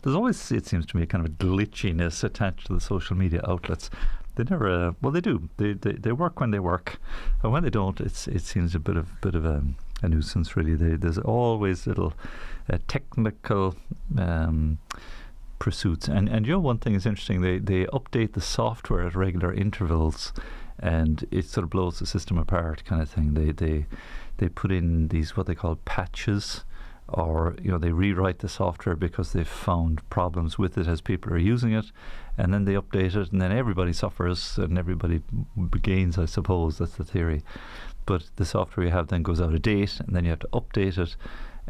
There's always, it seems to me, kind of a glitchiness attached to the social media outlets. They never, well, they do. They work when they work, and when they don't, it seems a bit of a nuisance, really. There's always little technical pursuits, and you know, one thing is interesting. They update the software at regular intervals, and it sort of blows the system apart, kind of thing. They put in these what they call patches, or you know, they rewrite the software because they've found problems with it as people are using it, and then they update it, and then everybody suffers and everybody gains, I suppose. That's the theory. But the software you have then goes out of date, and then you have to update it,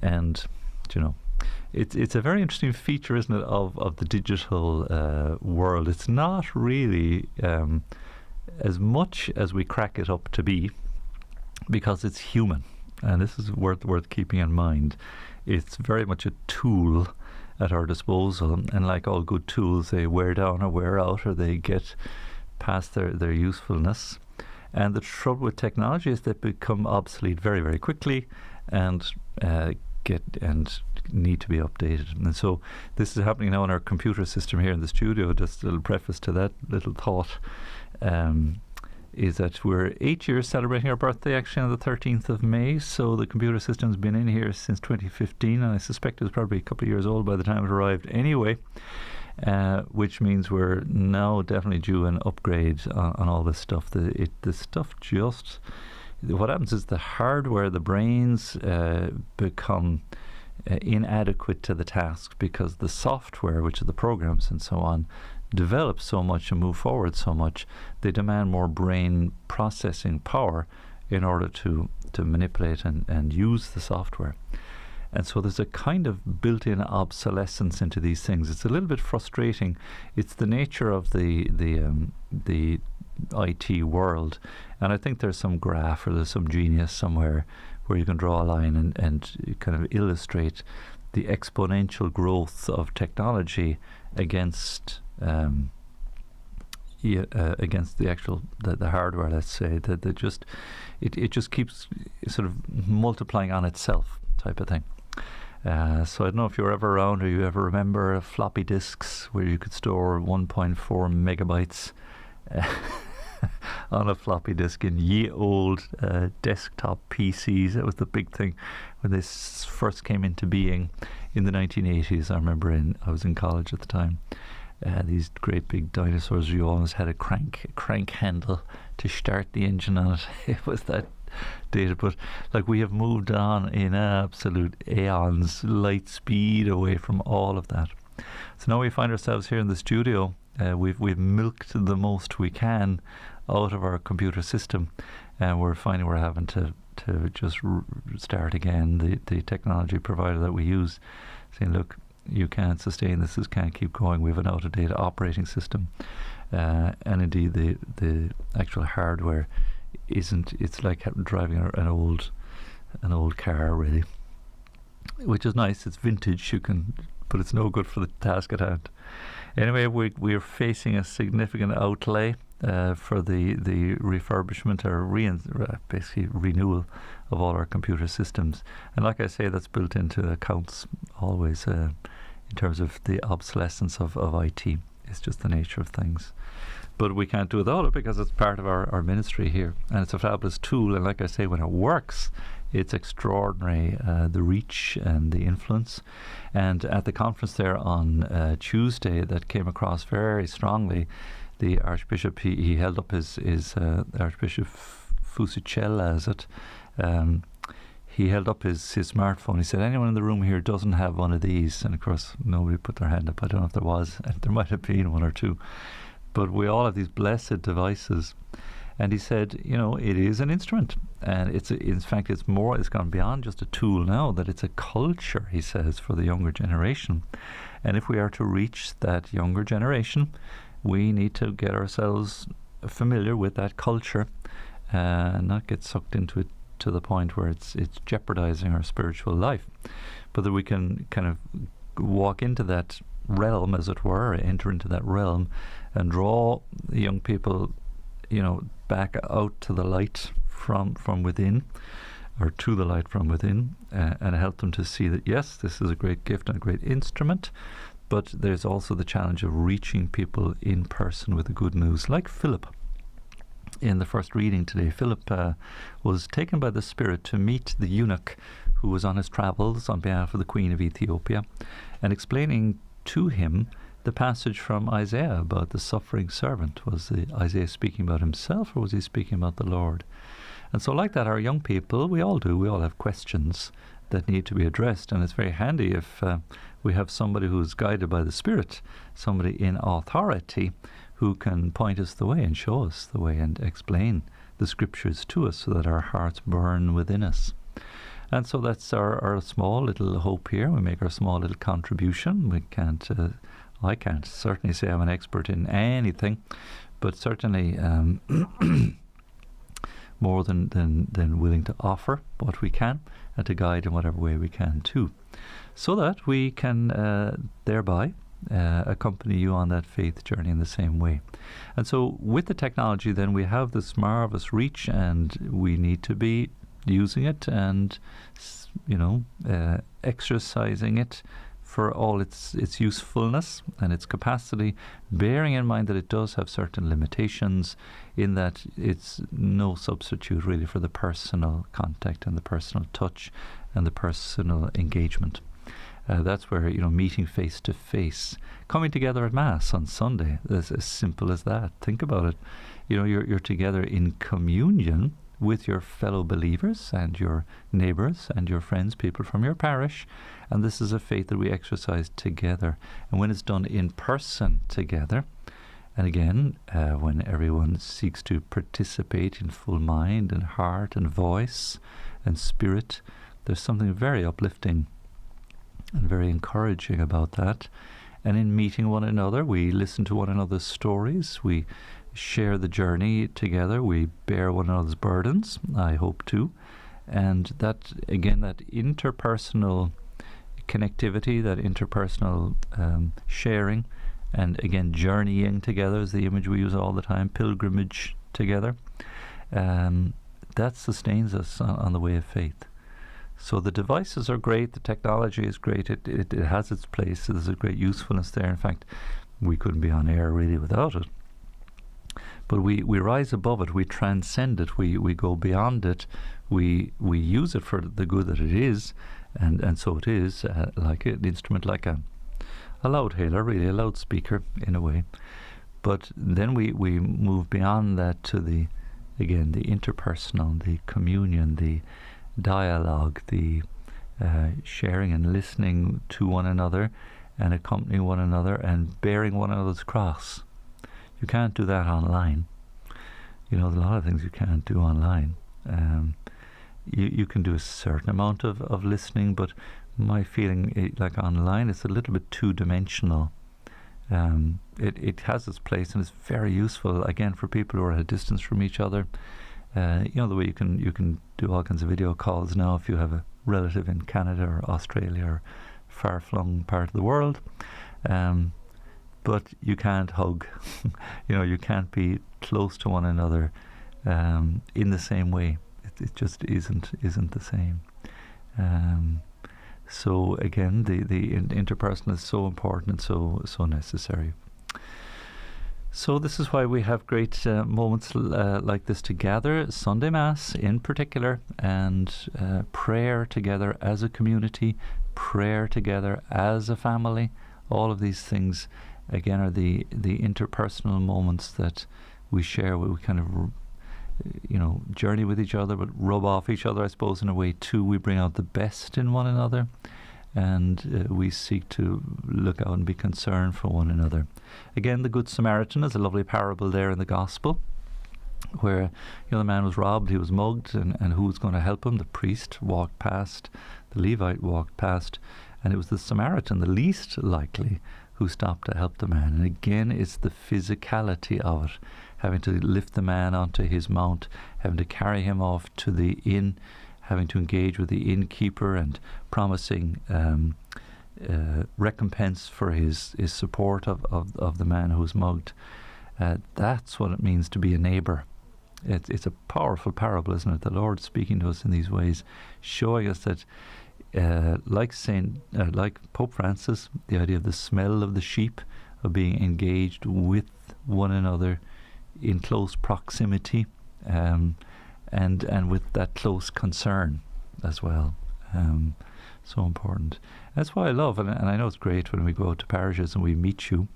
and you know, it's a very interesting feature, isn't it, of the digital world. It's not really as much as we crack it up to be, because it's human, and this is worth keeping in mind. It's very much a tool at our disposal, and like all good tools, they wear down or wear out, or they get past their usefulness. And the trouble with technology is they become obsolete very, very quickly, and need to be updated. And so this is happening now in our computer system here in the studio. Just a little preface to that little thought. Is that we're 8 years celebrating our birthday, actually, on the 13th of May. So the computer system's been in here since 2015, and I suspect it was probably a couple of years old by the time it arrived anyway, which means we're now definitely due an upgrade on all this stuff. The stuff just... What happens is the hardware, the brains become inadequate to the task, because the software, which are the programs and so on, develop so much and move forward so much. They demand more brain processing power in order to manipulate and use the software. And so there's a kind of built-in obsolescence into these things. It's a little bit frustrating. It's the nature of the IT world, and I think there's some graph or there's some genius somewhere where you can draw a line and kind of illustrate the exponential growth of technology against against the actual the hardware, let's say, that it just keeps sort of multiplying on itself, type of thing. So I don't know if you were ever around, or you ever remember floppy disks where you could store 1.4 megabytes on a floppy disk in ye old desktop PCs. That was the big thing when they first came into being in the 1980s. I remember I was in college at the time. These great big dinosaurs, you always had a crank handle to start the engine on it. It was that dated, but like, we have moved on in absolute aeons, light speed away from all of that. So now we find ourselves here in the studio. We've milked the most we can out of our computer system, and we're finding we're having to just start again. The technology provider that we use saying, look, you can't sustain this can't keep going. We have an out-of-date operating system, and indeed the actual hardware isn't. It's like driving an old car, really, which is nice. It's vintage, but it's no good for the task at hand. Anyway, we're facing a significant outlay for the refurbishment or basically renewal of all our computer systems. And like I say, that's built into accounts always in terms of the obsolescence of IT. It's just the nature of things. But we can't do without it, because it's part of our ministry here. And it's a fabulous tool. And like I say, when it works, it's extraordinary, the reach and the influence. And at the conference there on Tuesday, that came across very strongly. The Archbishop, he held up his Archbishop Fusicella, is it? He held up his smartphone. He said, anyone in the room here doesn't have one of these? And of course, nobody put their hand up. I don't know if there was. There might have been one or two. But we all have these blessed devices. And he said, you know, it is an instrument. And in fact, it's gone beyond just a tool now, that it's a culture, he says, for the younger generation. And if we are to reach that younger generation, we need to get ourselves familiar with that culture and not get sucked into it to the point where it's jeopardizing our spiritual life, but that we can kind of walk into that realm, as it were, enter into that realm and draw the young people, you know, back out to the light from within, or to the light from within, and help them to see that, yes, this is a great gift and a great instrument, but there's also the challenge of reaching people in person with the good news. Like Philip in the first reading today. Philip was taken by the Spirit to meet the eunuch who was on his travels on behalf of the Queen of Ethiopia, and explaining to him the passage from Isaiah about the suffering servant. Was Isaiah speaking about himself, or was he speaking about the Lord? And so like that, our young people, we all have questions that need to be addressed, and it's very handy if we have somebody who's guided by the Spirit, somebody in authority who can point us the way and show us the way and explain the Scriptures to us so that our hearts burn within us. And so that's our small little hope here. We make our small little contribution. We can't, I can't certainly say I'm an expert in anything, but certainly more than willing to offer what we can and to guide in whatever way we can too, so that we can thereby accompany you on that faith journey in the same way. And so with the technology then, we have this marvelous reach, and we need to be using it and exercising it for all its usefulness and its capacity, bearing in mind that it does have certain limitations, in that it's no substitute really for the personal contact and the personal touch and the personal engagement. That's where, meeting face to face, coming together at Mass on Sunday, is as simple as that. Think about it. You're together in communion with your fellow believers and your neighbours and your friends, people from your parish, and this is a faith that we exercise together. And when it's done in person together, and again, when everyone seeks to participate in full mind and heart and voice and spirit, there's something very uplifting and very encouraging about that. And in meeting one another, we listen to one another's stories, we share the journey together, we bear one another's burdens, I hope too. And that, again, that interpersonal connectivity, that interpersonal sharing, and again, journeying together is the image we use all the time, pilgrimage together, that sustains us on the way of faith. So the devices are great, the technology is great, it has its place, there's a great usefulness there. In fact, we couldn't be on air really without it. But we rise above it, we transcend it, we go beyond it, we use it for the good that it is, and so it is like an instrument, like a loudhailer, really, a loudspeaker in a way. But then we move beyond that to the interpersonal, the communion, the dialogue, the sharing and listening to one another and accompanying one another and bearing one another's cross. You can't do that online. There's a lot of things you can't do online. You can do a certain amount of listening, but my feeling, like online, it's a little bit two-dimensional. It has its place and it's very useful, again, for people who are at a distance from each other. The way you can do all kinds of video calls now if you have a relative in Canada or Australia or far-flung part of the world. But you can't hug. You can't be close to one another in the same way. It just isn't the same. So again, the interpersonal is so important and so necessary. So this is why we have great moments like this to gather, Sunday Mass in particular, and prayer together as a community, prayer together as a family. All of these things, again, are the interpersonal moments that we share, where we kind of journey with each other, but rub off each other, I suppose, in a way too. We bring out the best in one another, and we seek to look out and be concerned for one another. Again, the Good Samaritan is a lovely parable there in the Gospel, where the man was robbed, he was mugged, and who was going to help him? The priest walked past, the Levite walked past, and it was the Samaritan, the least likely, who stopped to help the man. And again, it's the physicality of it, having to lift the man onto his mount, having to carry him off to the inn, having to engage with the innkeeper and promising recompense for his support of the man who was mugged. That's what it means to be a neighbour. It's a powerful parable, isn't it? The Lord speaking to us in these ways, showing us that, like Pope Francis, the idea of the smell of the sheep, of being engaged with one another in close proximity, and with that close concern as well. So important. That's why I love, and I know it's great when we go out to parishes and we meet you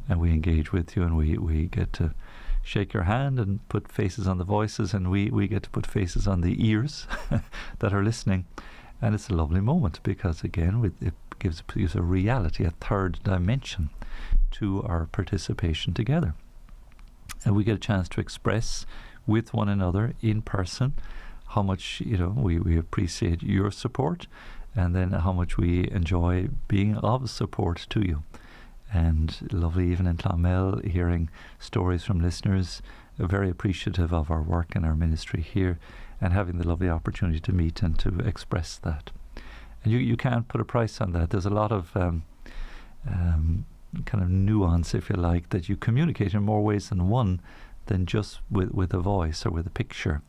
and we engage with you, and we get to shake your hand and put faces on the voices, and we get to put faces on the ears that are listening. And it's a lovely moment, because again, it gives a reality, a third dimension to our participation together. And we get a chance to express with one another in person how much we appreciate your support, and then how much we enjoy being of support to you. And lovely, even in Clonmel, hearing stories from listeners, very appreciative of our work and our ministry here, and having the lovely opportunity to meet and to express that. And you can't put a price on that. There's a lot of kind of nuance, if you like, that you communicate in more ways than one, than just with a voice or with a picture.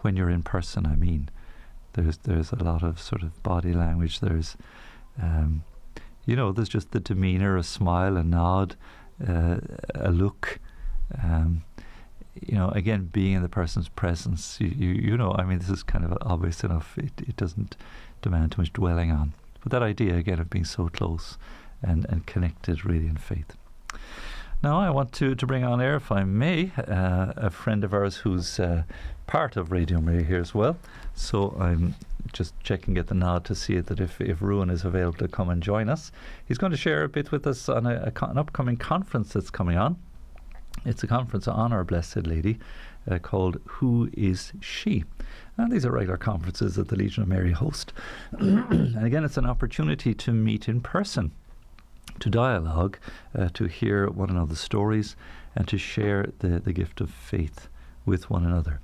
When you're in person, I mean, there's a lot of sort of body language. There's there's just the demeanour, a smile, a nod, a look. Again, being in the person's presence. I mean, this is kind of obvious enough. It doesn't demand too much dwelling on. But that idea again of being so close and connected, really, in faith. Now I want to bring on air, if I may, a friend of ours who's part of Radio Maria here as well. So I'm just checking, get the nod to see it, that if Ruan is available to come and join us. He's going to share a bit with us on an upcoming conference that's coming on. It's a conference on Our Blessed Lady called Who Is She? And these are regular conferences that the Legion of Mary host. And again, it's an opportunity to meet in person, to dialogue, to hear one another's stories, and to share the gift of faith with one another.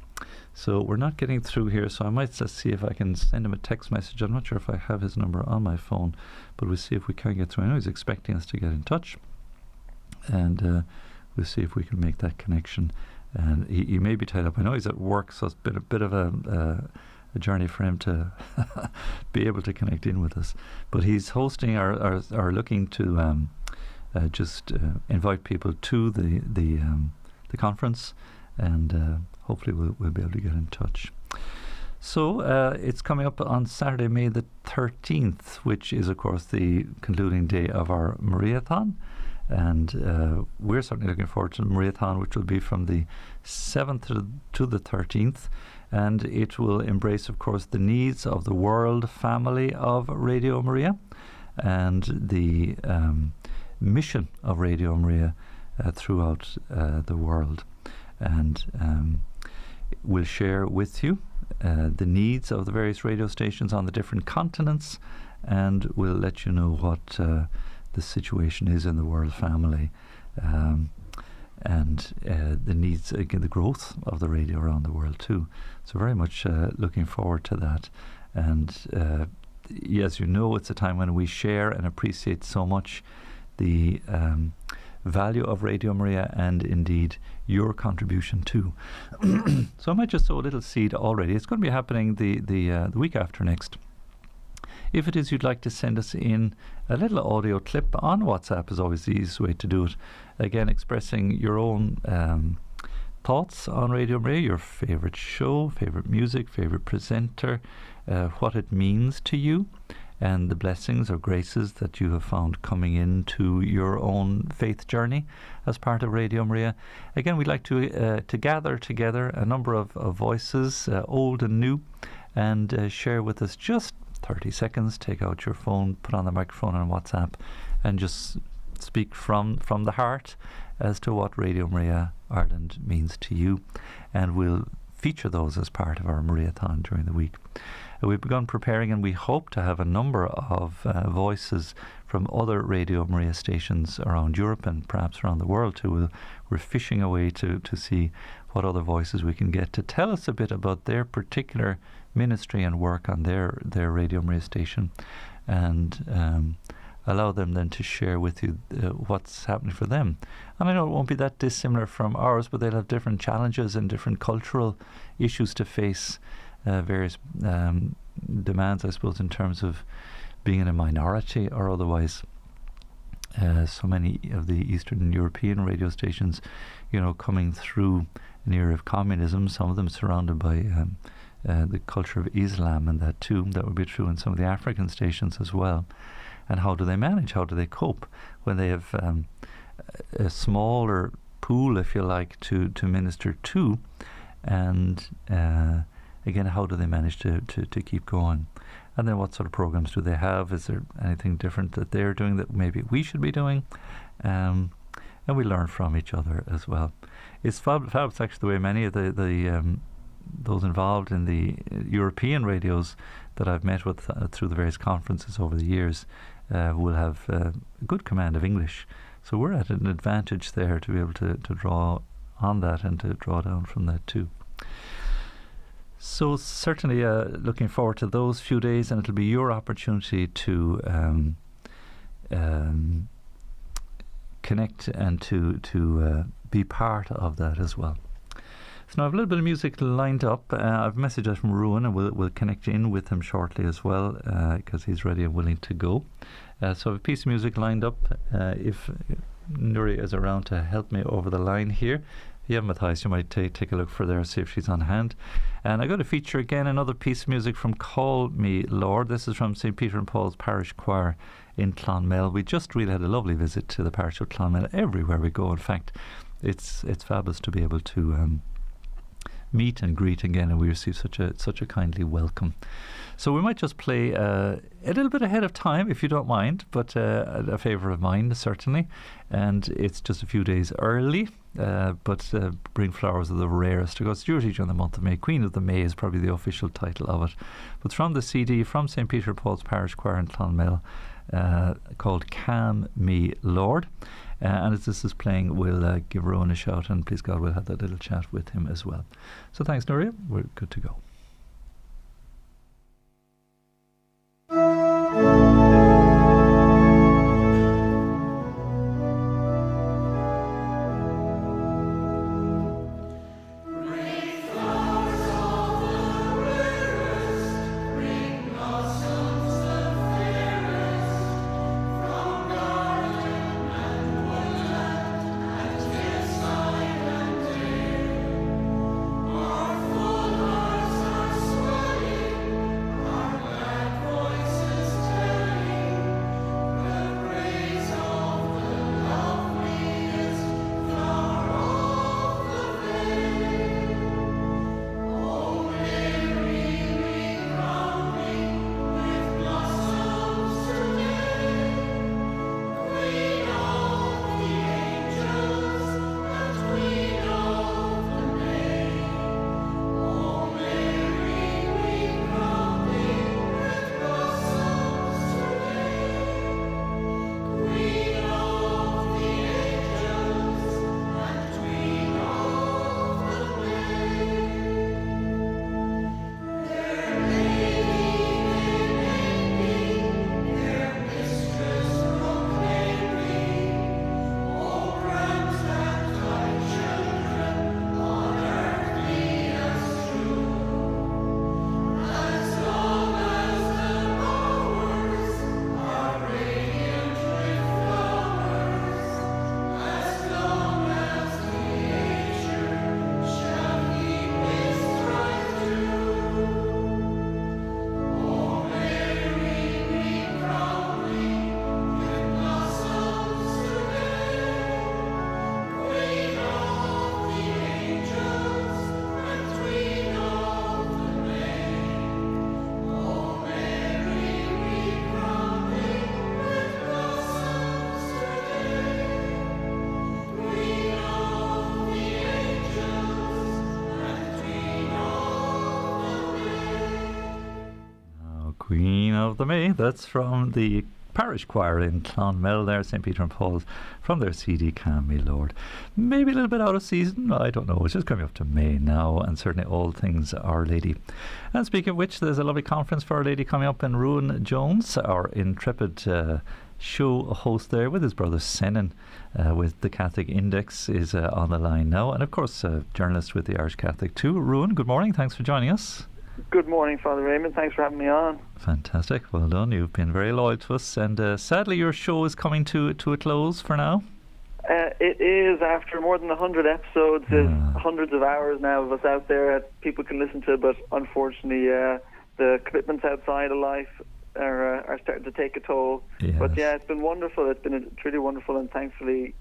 So we're not getting through here, so I might just see if I can send him a text message. I'm not sure if I have his number on my phone, but we'll see if we can get through. I know he's expecting us to get in touch, and we'll see if we can make that connection. And he may be tied up. I know he's at work, so it's been a bit of a journey for him to be able to connect in with us. But he's hosting or looking to just invite people to the conference, and hopefully we'll be able to get in touch. So it's coming up on Saturday, May the 13th, which is, of course, the concluding day of our Mariathon. And we're certainly looking forward to the Mariathon, which will be from the 7th to the 13th. And it will embrace, of course, the needs of the world family of Radio Maria, and the mission of Radio Maria throughout the world. And we'll share with you the needs of the various radio stations on the different continents, and we'll let you know what the situation is in the world family, and the needs, again, the growth of the radio around the world too. So very much looking forward to that. And as you know, it's a time when we share and appreciate so much the value of Radio Maria, and indeed your contribution too. So I might just sow a little seed already. It's going to be happening the week after next. If it is you'd like to send us in a little audio clip on WhatsApp, is always the easiest way to do it. Again, expressing your own thoughts on Radio Maria, your favourite show, favourite music, favourite presenter, what it means to you, and the blessings or graces that you have found coming into your own faith journey as part of Radio Maria. Again, we'd like to gather together a number of voices, old and new, and share with us just 30 seconds. Take out your phone, put on the microphone on WhatsApp, and just speak from the heart as to what Radio Maria Ireland means to you. And we'll feature those as part of our Mariathon during the week. We've begun preparing, and we hope to have a number of voices from other Radio Maria stations around Europe and perhaps around the world too. We're fishing away to see what other voices we can get to tell us a bit about their particular ministry and work on their Radio Maria station, and allow them then to share with you what's happening for them. And I know it won't be that dissimilar from ours, but they'll have different challenges and different cultural issues to face, various demands, I suppose, in terms of being in a minority or otherwise. So many of the Eastern European radio stations, coming through an era of communism, some of them surrounded by the culture of Islam, and that too. That would be true in some of the African stations as well. And how do they manage? How do they cope when they have a smaller pool, if you like, to minister to? And again, how do they manage to keep going? And then what sort of programs do they have? Is there anything different that they're doing that maybe we should be doing? And we learn from each other as well. It's fabulous actually the way many of the those involved in the European radios that I've met with through the various conferences over the years will have a good command of English. So we're at an advantage there to be able to draw on that and to draw down from that too. So certainly looking forward to those few days, and it'll be your opportunity to connect and to be part of that as well. So now I have a little bit of music lined up. I've messaged us from Ruan, and we'll connect in with him shortly as well, because he's ready and willing to go. So I have a piece of music lined up. If Nuri is around to help me over the line here. Yeah, Matthias, you might take a look for there, see if she's on hand. And I got to feature again another piece of music from Call Me Lord. This is from St. Peter and Paul's Parish Choir in Clonmel. We just really had a lovely visit to the parish of Clonmel everywhere we go. In fact, it's fabulous to be able to meet and greet again, and we receive such a kindly welcome. So we might just play a little bit ahead of time, if you don't mind, but a favour of mine, certainly. And it's just a few days early, but Bring Flowers of the Rarest. Because it's usually during the month of May. Queen of the May is probably the official title of it. But from the CD, from St. Peter Paul's Parish Choir in Clonmel, called Calm Me Lord. And as this is playing, we'll give Rowan a shout, and please God, we'll have that little chat with him as well. So thanks, Nuria. We're good to go. Queen of the May. That's from the parish choir in Clonmel there, St. Peter and Paul's, from their CD, Calm Me Lord. Maybe a little bit out of season, I don't know. It's just coming up to May now, and certainly all things Our Lady. And speaking of which, there's a lovely conference for Our Lady coming up in Ruan Jones, our intrepid show host there with his brother Senan, with the Catholic Index, is on the line now, and of course journalist with the Irish Catholic too. Rowan, good morning, thanks for joining us. Good morning, Father Raymond, thanks for having me on. Fantastic, well done, you've been very loyal to us, and sadly your show is coming to a close for now. It is, after more than 100 episodes. There's hundreds of hours now of us out there that people can listen to, but unfortunately the commitments outside of life are starting to take a toll. Yes. But yeah, it's been wonderful. It's been truly wonderful, and thankfully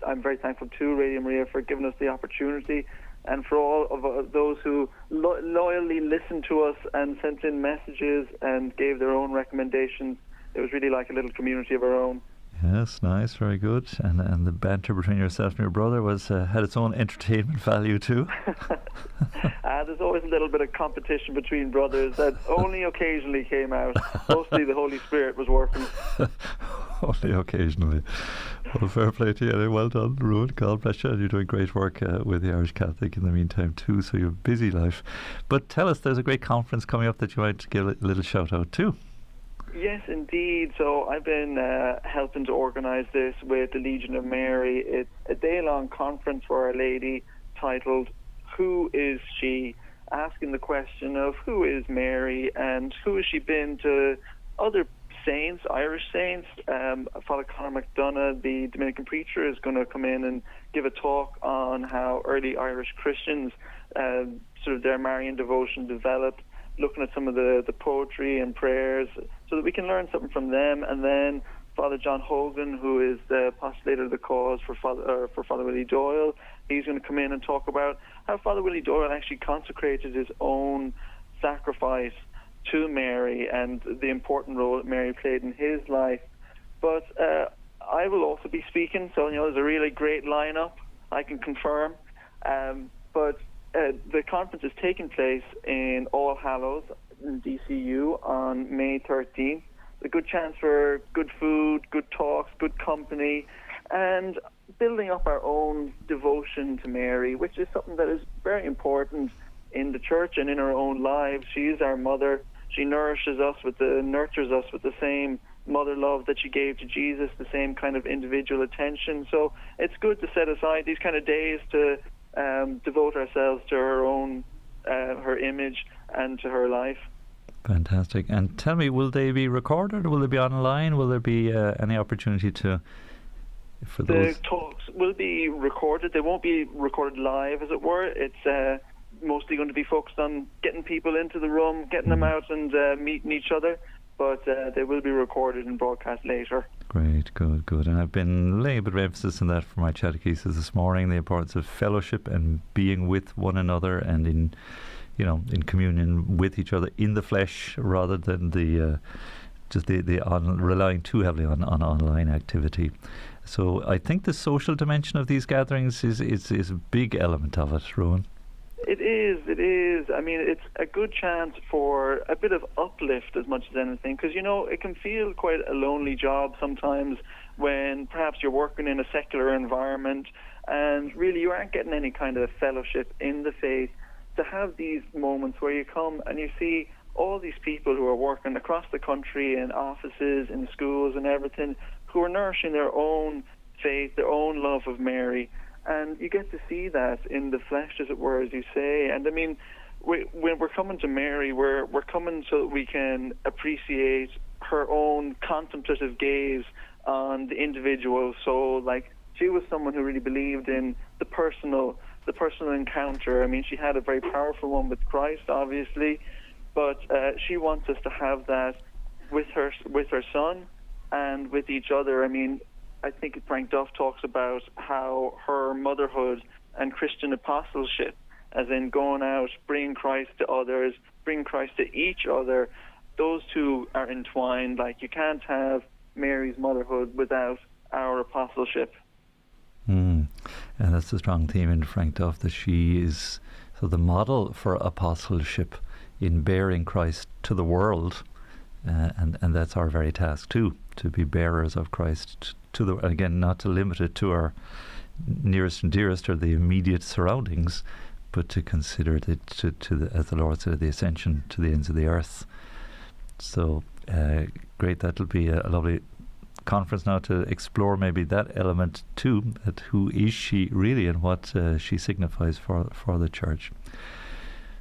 I'm very thankful to Radio Maria for giving us the opportunity, and for all of those who loyally listened to us and sent in messages and gave their own recommendations. It was really like a little community of our own. Yes, nice, very good. And the banter between yourself and your brother had its own entertainment value too. There's always a little bit of competition between brothers that only occasionally came out. Mostly the Holy Spirit was working. Only occasionally. Well, fair play to you. Well done, Rowan. God bless you. You're doing great work with the Irish Catholic in the meantime too, so you have a busy life. But tell us, there's a great conference coming up that you might give a little shout out to. Yes, indeed. So I've been helping to organise this with the Legion of Mary. It's a day-long conference for Our Lady titled Who Is She? Asking the question of who is Mary and who has she been to other saints, Irish saints. Father Conor McDonough, the Dominican preacher, is going to come in and give a talk on how early Irish Christians, sort of their Marian devotion developed, looking at some of the poetry and prayers so that we can learn something from them. And then Father John Hogan, who is the postulator of the cause for Father Willie Doyle, he's going to come in and talk about how Father Willie Doyle actually consecrated his own sacrifice to Mary and the important role that Mary played in his life. But I will also be speaking, so there's a really great lineup, I can confirm. But the conference is taking place in All Hallows in DCU on May 13th. A good chance for good food, good talks, good company, and building up our own devotion to Mary, which is something that is very important in the church and in our own lives. She is our mother. She nurtures us with the same mother love that she gave to Jesus, the same kind of individual attention. So it's good to set aside these kind of days to devote ourselves to her own, her image and to her life. Fantastic. And tell me, will they be recorded or will they be online? Will there be any opportunity for those? The talks will be recorded. They won't be recorded live, as it were. It's mostly going to be focused on getting people into the room, getting them out and meeting each other. But they will be recorded and broadcast later. Great, good. And I've been laying a bit of emphasis on that for my Chatechesis this morning, the importance of fellowship and being with one another and in communion with each other in the flesh, rather than relying too heavily on online activity. So I think the social dimension of these gatherings is a big element of it, Rowan. It is. I mean, it's a good chance for a bit of uplift as much as anything, because, it can feel quite a lonely job sometimes when perhaps you're working in a secular environment and really you aren't getting any kind of fellowship in the faith. To have these moments where you come and you see all these people who are working across the country in offices, in schools and everything, who are nourishing their own faith, their own love of Mary. And you get to see that in the flesh, as it were, as you say. And I mean, when we're coming to Mary, we're coming so that we can appreciate her own contemplative gaze on the individual soul. Like, she was someone who really believed in the personal encounter. I mean, she had a very powerful one with Christ, obviously, but she wants us to have that with her son and with each other. I mean, I think Frank Duff talks about how her motherhood and Christian apostleship, as in going out, bringing Christ to others, bringing Christ to each other, those two are entwined. Like, you can't have Mary's motherhood without our apostleship. And that's a strong theme in Frank Duff, that she is the model for apostleship in bearing Christ to the world, and that's our very task too, to be bearers of Christ to the, again, not to limit it to our nearest and dearest or the immediate surroundings, but to consider it as the Lord said, the ascension to the ends of the earth. So great, that'll be a lovely conference now to explore maybe that element too, that who is she really and what she signifies for the church.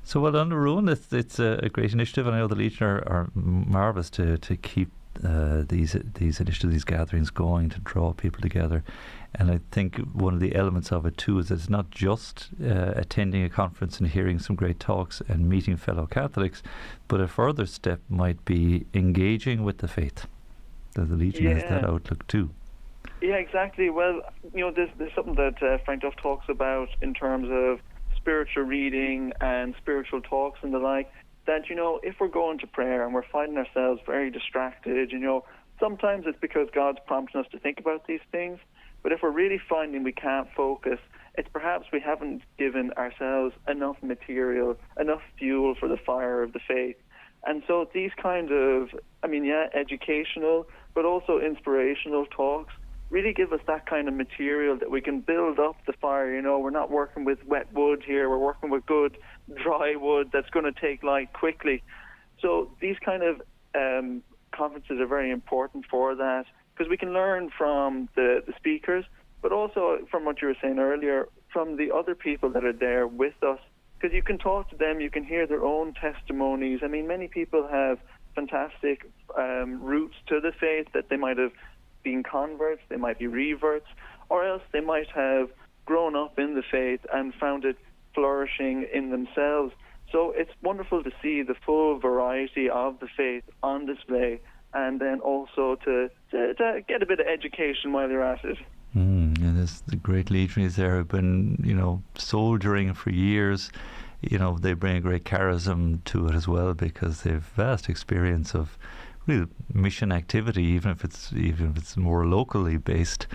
So well done, Rowan. It's a great initiative, and I know the Legion are marvellous to keep these initiatives, these gatherings going, to draw people together. And I think one of the elements of it too is that it's not just attending a conference and hearing some great talks and meeting fellow Catholics, but a further step might be engaging with the faith. The Legion has that outlook too. Yeah, exactly. Well, there's something that Frank Duff talks about in terms of spiritual reading and spiritual talks and the like, that, if we're going to prayer and we're finding ourselves very distracted, sometimes it's because God's prompting us to think about these things. But if we're really finding we can't focus, it's perhaps we haven't given ourselves enough material, enough fuel for the fire of the faith. And so these kind of, educational, but also inspirational talks really give us that kind of material that we can build up the fire. We're not working with wet wood here. We're working with good, dry wood that's going to take light quickly. So these kind of conferences are very important for that, because we can learn from the speakers, but also from what you were saying earlier, from the other people that are there with us, because you can talk to them, you can hear their own testimonies. Many people have fantastic roots to the faith, that they might have been converts, they might be reverts, or else they might have grown up in the faith and found it flourishing in themselves. So it's wonderful to see the full variety of the faith on display, and then also to get a bit of education while you're at it. And there's the great legionaries there who've been, soldiering for years. They bring a great charism to it as well, because they've vast experience of real mission activity, even if it's more locally based,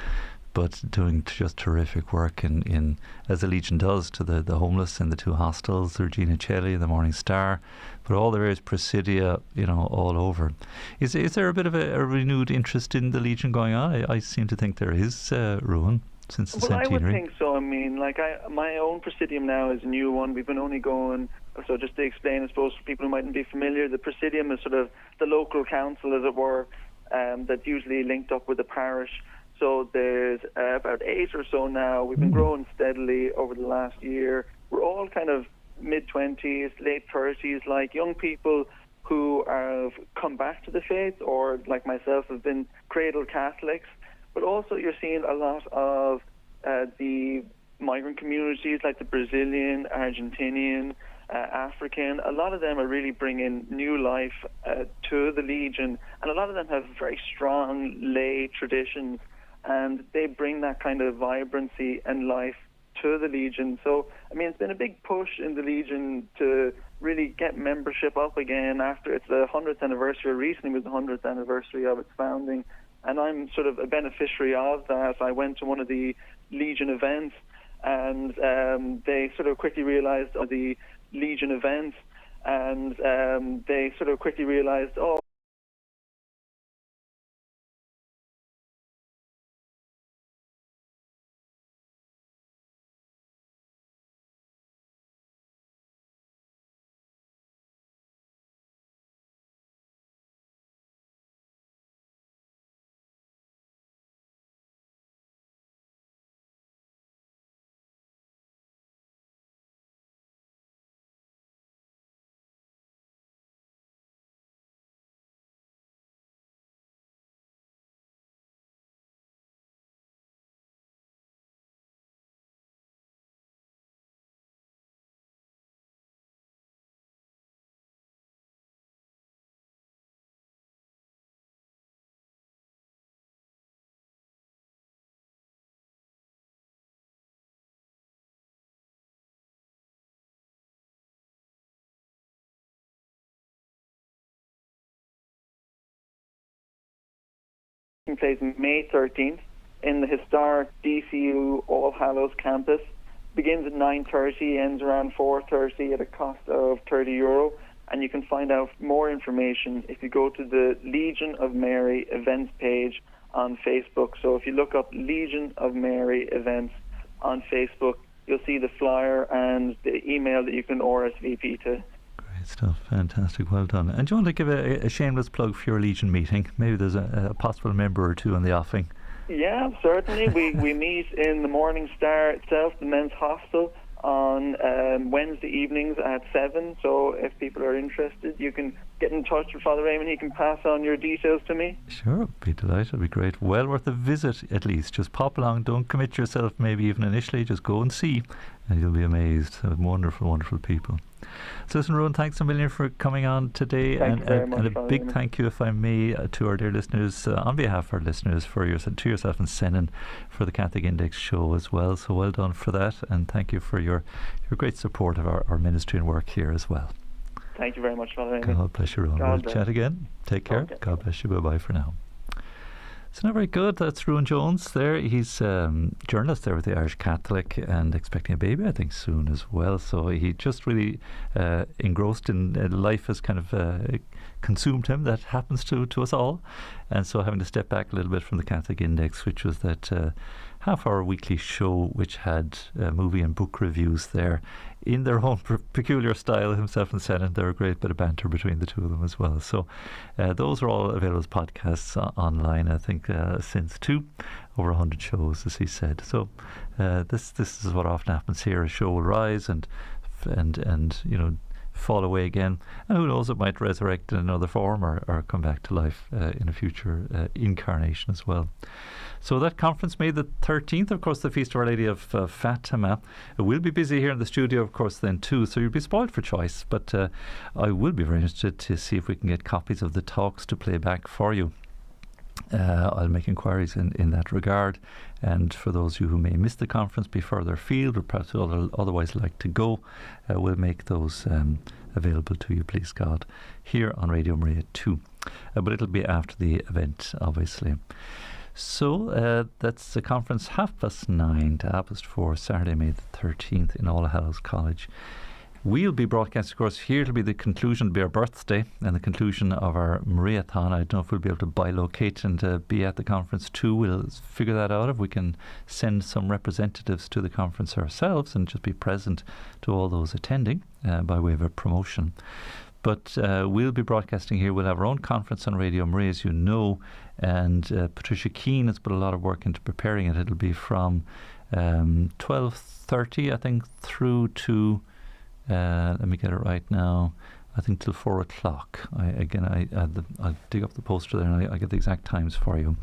but doing just terrific work in as the Legion does, to the homeless in the two hostels, the Regina Coeli, the Morning Star, but all the various presidia, all over. Is there a bit of a renewed interest in the Legion going on? I seem to think there is, Rowan, since the centenary. Well, I would think so. My own presidium now is a new one. We've been only going, so just to explain, I suppose, for people who mightn't be familiar, the presidium is sort of the local council, as it were, that's usually linked up with the parish. So there's about 8 or so now. We've been growing steadily over the last year. We're all kind of mid-20s, late 30s, like young people who have come back to the faith, or like myself, have been cradle Catholics. But also you're seeing a lot of the migrant communities, like the Brazilian, Argentinian, African. A lot of them are really bringing new life to the Legion, and a lot of them have very strong lay traditions, and they bring that kind of vibrancy and life to the Legion. So, it's been a big push in the Legion to really get membership up again after it's the 100th anniversary. Recently was the 100th anniversary of its founding, and I'm sort of a beneficiary of that. I went to one of the Legion events, and they sort of quickly realized they sort of quickly realized, place May 13th in the historic DCU All Hallows campus. Begins at 9:30, ends around 4:30 at a cost of €30. And you can find out more information if you go to the Legion of Mary events page on Facebook. So if you look up Legion of Mary events on Facebook, you'll see the flyer and the email that you can RSVP to. Great stuff. Fantastic. Well done. And do you want to give a shameless plug for your Legion meeting? Maybe there's a possible member or two in the offing. Yeah, certainly. We meet in the Morning Star itself, the men's hostel, on Wednesday evenings at 7. So if people are interested, you can get in touch with Father Eamonn. He can pass on your details to me. Sure, be delighted. It'd be great. Well worth a visit at least. Just pop along. Don't commit yourself maybe even initially. Just go and see and you'll be amazed. Wonderful, wonderful people. So listen, Rowan, thanks a million for coming on today, Thank you very much, and a Father big Eamonn. thank you, if I may, to our dear listeners, on behalf of our listeners, to yourself and Senan for the Catholic Index show as well. So well done for that, and thank you for your great support of our ministry and work here as well. Thank you very much, Father Eamonn. God bless you, Rowan. God We'll bless. chat again. Take care. Okay. God bless you. Bye-bye for now. So now, very good. That's Rowan Jones there. He's journalist there with the Irish Catholic and expecting a baby, I think, soon as well. So he just really engrossed in life has kind of consumed him. That happens to us all. And so having to step back a little bit from the Catholic Index, which was that half-hour weekly show which had movie and book reviews there in their own peculiar style, himself and Senan. There were a great bit of banter between the two of them as well. So those are all available as podcasts online, I think, since over 100 shows, as he said. So this is what often happens here. A show will rise and fall away again, and who knows, it might resurrect in another form or come back to life in a future incarnation as well. So that conference, May the 13th, of course, the Feast of Our Lady of Fatima. We'll be busy here in the studio, of course, then too, so you'll be spoiled for choice, but I will be very interested to see if we can get copies of the talks to play back for you. I'll make inquiries in that regard, and for those of you who may miss the conference, be further afield or perhaps otherwise like to go, we'll make those available to you, please God, here on Radio Maria 2. But it'll be after the event, obviously. So that's the conference 9:30 to 4:30, Saturday, May the 13th in All Hallows College. We'll be broadcasting, of course, here to be the conclusion, it'll be our birthday and the conclusion of our Mariathon. I don't know if we'll be able to bilocate and be at the conference too. We'll figure that out, if we can send some representatives to the conference ourselves and just be present to all those attending by way of a promotion. But we'll be broadcasting here. We'll have our own conference on Radio Maria, as you know, and Patricia Keane has put a lot of work into preparing it. It'll be from 12:30, I think, through to let me get it right now, I think till 4 o'clock. I'll dig up the poster there and I'll get the exact times for you.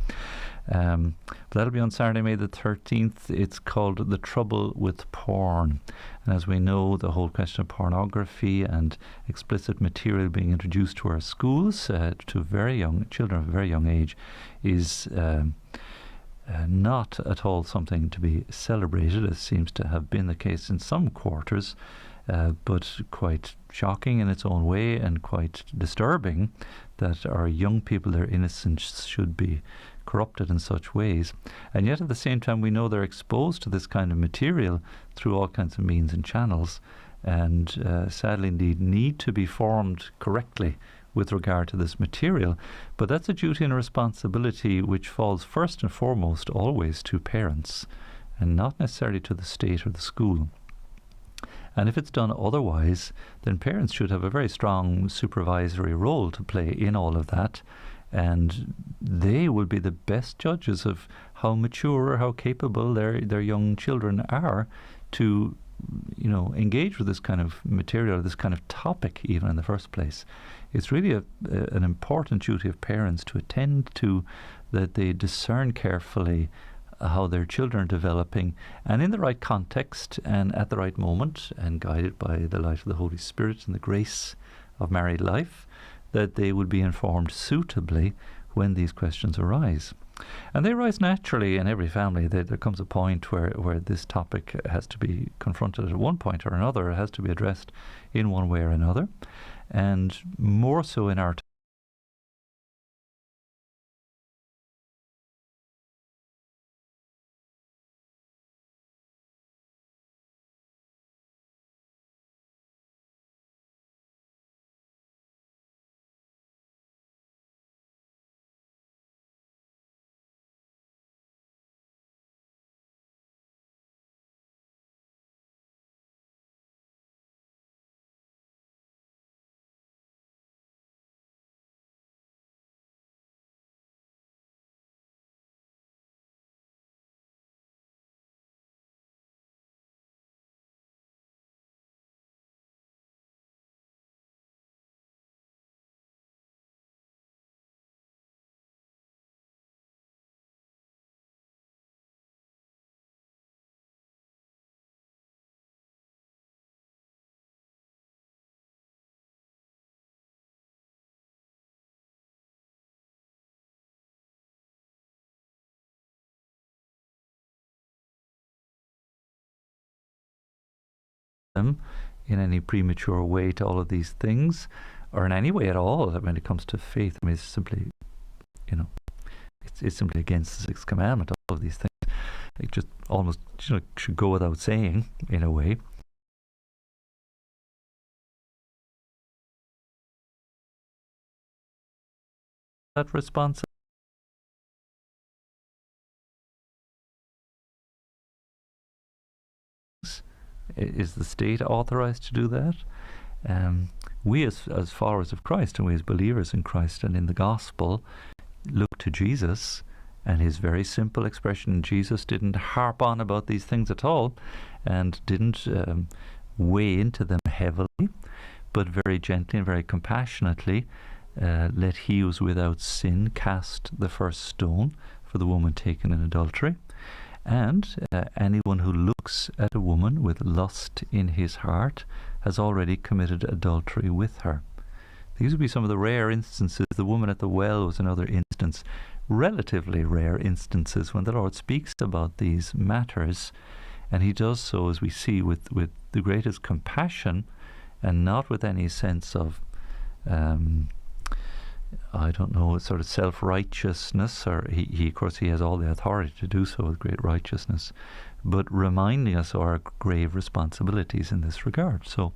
But that'll be on Saturday, May the 13th. It's called The Trouble with Porn. And as we know, the whole question of pornography and explicit material being introduced to our schools to very young children of a very young age is not at all something to be celebrated, as seems to have been the case in some quarters. But quite shocking in its own way and quite disturbing that our young people, their innocence, should be corrupted in such ways. And yet at the same time we know they're exposed to this kind of material through all kinds of means and channels, and sadly indeed need to be formed correctly with regard to this material. But that's a duty and a responsibility which falls first and foremost always to parents and not necessarily to the state or the school. And if it's done otherwise, then parents should have a very strong supervisory role to play in all of that, and they will be the best judges of how mature or how capable their young children are to engage with this kind of material, this kind of topic even in the first place. It's really an important duty of parents to attend to, that they discern carefully how their children are developing, and in the right context and at the right moment, and guided by the light of the Holy Spirit and the grace of married life, that they will be informed suitably when these questions arise. And they arise naturally in every family. There comes a point where this topic has to be confronted at one point or another. It has to be addressed in one way or another, and more so in our them in any premature way to all of these things, or in any way at all when it comes to faith. I mean, it's simply, it's simply against the sixth commandment. All of these things, it just almost should go without saying in a way. That response is the state authorized to do that? We as followers of Christ, and we as believers in Christ and in the gospel, look to Jesus and his very simple expression. Jesus didn't harp on about these things at all, and didn't weigh into them heavily, but very gently and very compassionately let he who was without sin cast the first stone for the woman taken in adultery. And anyone who looks at a woman with lust in his heart has already committed adultery with her. These would be some of the rare instances. The woman at the well was another instance, relatively rare instances when the Lord speaks about these matters, and he does so, as we see, with the greatest compassion, and not with any sense of sort of self-righteousness, or he of course he has all the authority to do so with great righteousness, but reminding us of our grave responsibilities in this regard. So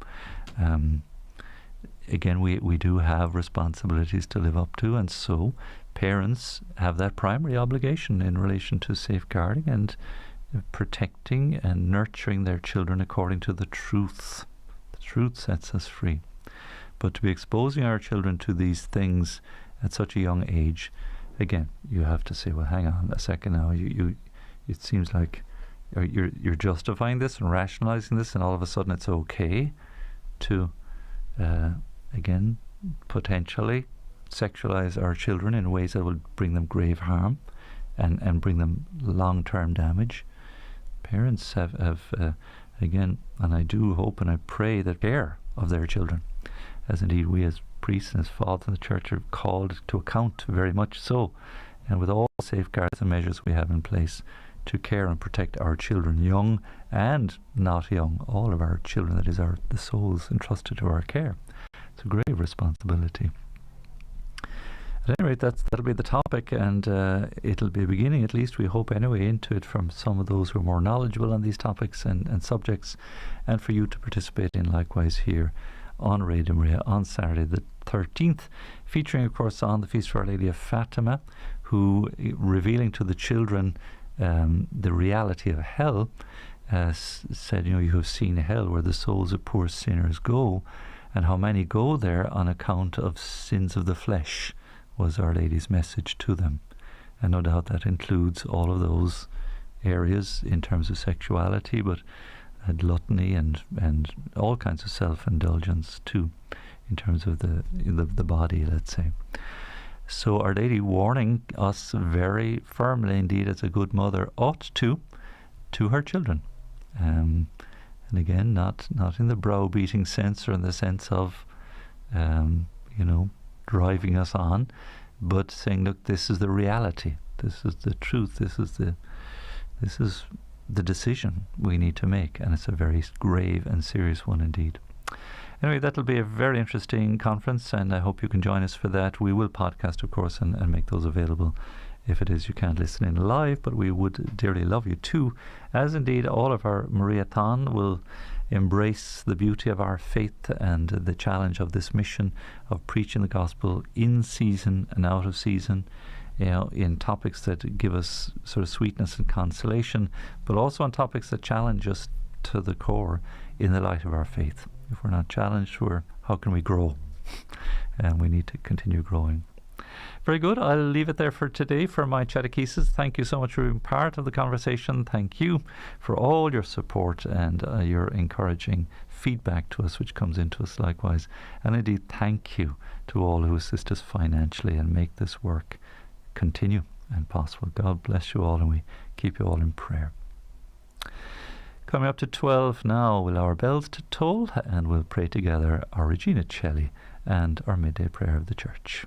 again, we do have responsibilities to live up to, and so parents have that primary obligation in relation to safeguarding and protecting and nurturing their children according to the truth. The truth sets us free. But to be exposing our children to these things at such a young age, again, you have to say, well, hang on a second now. It seems like you're justifying this and rationalizing this, and all of a sudden it's okay to, again, potentially sexualize our children in ways that will bring them grave harm and bring them long-term damage. Parents have again, and I do hope and I pray that care of their children, as indeed we as priests and as fathers in the church are called to account, very much so, and with all safeguards and measures we have in place to care and protect our children, young and not young, all of our children, that is the souls entrusted to our care. It's a grave responsibility. At any rate, that'll be the topic, and it'll be a beginning, at least we hope anyway, into it from some of those who are more knowledgeable on these topics and subjects, and for you to participate in likewise here on Radio Maria on Saturday the 13th, featuring of course on the Feast of Our Lady of Fatima, who, revealing to the children the reality of hell, said, you have seen hell, where the souls of poor sinners go, and how many go there on account of sins of the flesh, was Our Lady's message to them. And no doubt that includes all of those areas in terms of sexuality, but gluttony and all kinds of self-indulgence too, in terms of the body, let's say. So Our Lady warning us very firmly indeed, as a good mother ought to her children, and again, not in the browbeating sense or in the sense of driving us on, but saying, look, this is the reality, this is the truth, this is the decision we need to make, and it's a very grave and serious one indeed. Anyway, that'll be a very interesting conference, and I hope you can join us for that. We will podcast, of course, and make those available if it is you can't listen in live, but we would dearly love you too, as indeed all of our Mariathon will embrace the beauty of our faith and the challenge of this mission of preaching the gospel in season and out of season, in topics that give us sort of sweetness and consolation, but also on topics that challenge us to the core in the light of our faith. If we're not challenged, how can we grow? And we need to continue growing. Very good. I'll leave it there for today for my Chatechesis. Thank you so much for being part of the conversation. Thank you for all your support and your encouraging feedback to us, which comes into us likewise. And indeed, thank you to all who assist us financially and make this work continue and possible. God bless you all, and we keep you all in prayer. Coming up to 12 now, we'll our bells to toll, and we'll pray together our Regina Coeli and our midday prayer of the Church.